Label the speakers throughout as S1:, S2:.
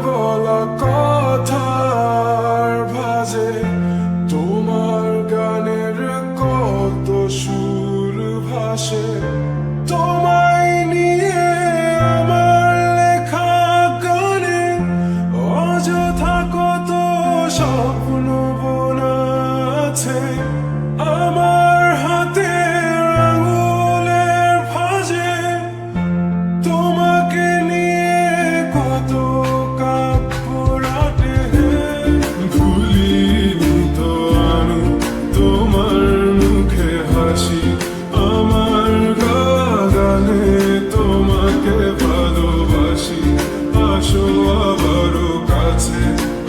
S1: বলা কথার ভাজে তোমার গানের কত সুর ভাসে। তোমায় নিয়ে আমার লেখা গানে অযথা কত স্বপ্ন বোনা আছে। আমার হাতের আঙুলের ভাঁজে তোমাকে নিয়ে কত কাব্য রাটে। ভুলিনি তো আমি তোমার মুখে হাসি, আমার গানে তোমাকে ভালোবাসি। আসো আবারও কাছে,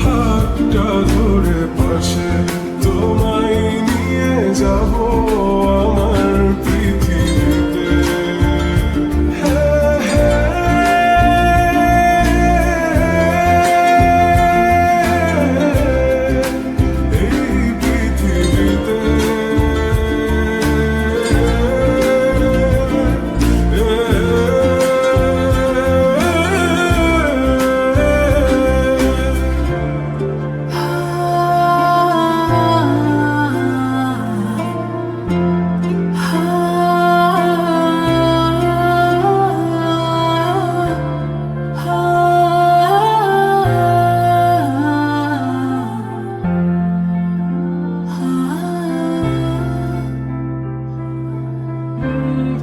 S1: হাতটা ধরে পাশে, তোমায় নিয়ে যাব আমার পৃথিবীতে। এই পৃথিবীতে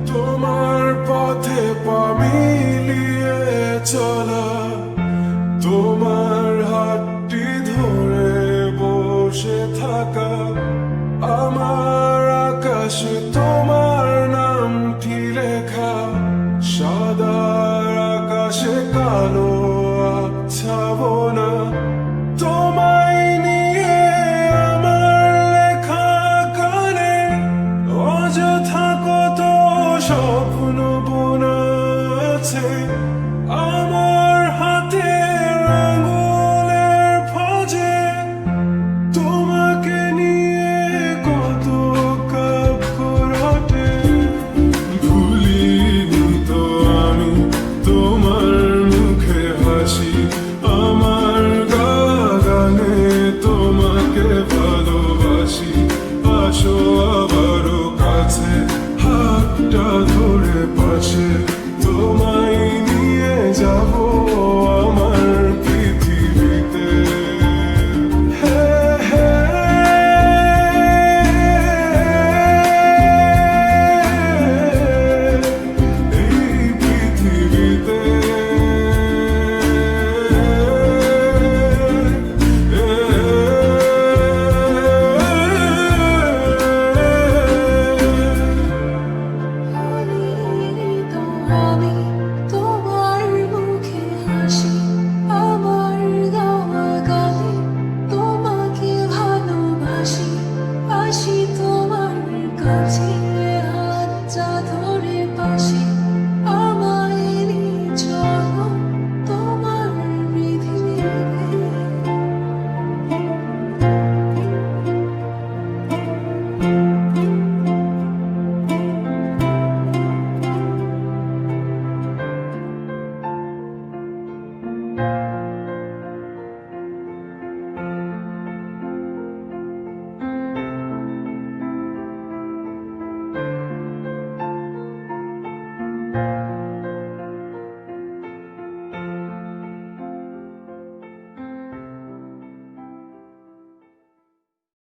S1: তোমার পথে পা মিলিয়ে চলা, তোমার হাতটি ধরে বসে থাকা, আমার আকাশে তোমার নামটি লেখা, সাদার আকাশে কালো আচ্ছাবনা। তোমায় নিয়ে আমার লেখা গানে অযথা কত স্বপ্ন বোনা আছে। আমার হাতের আঙুলের ভাঁজে তোমাকে নিয়ে কত কাব্য রটে। ভুলিনি তো আমি তোমার মুখে হাসি,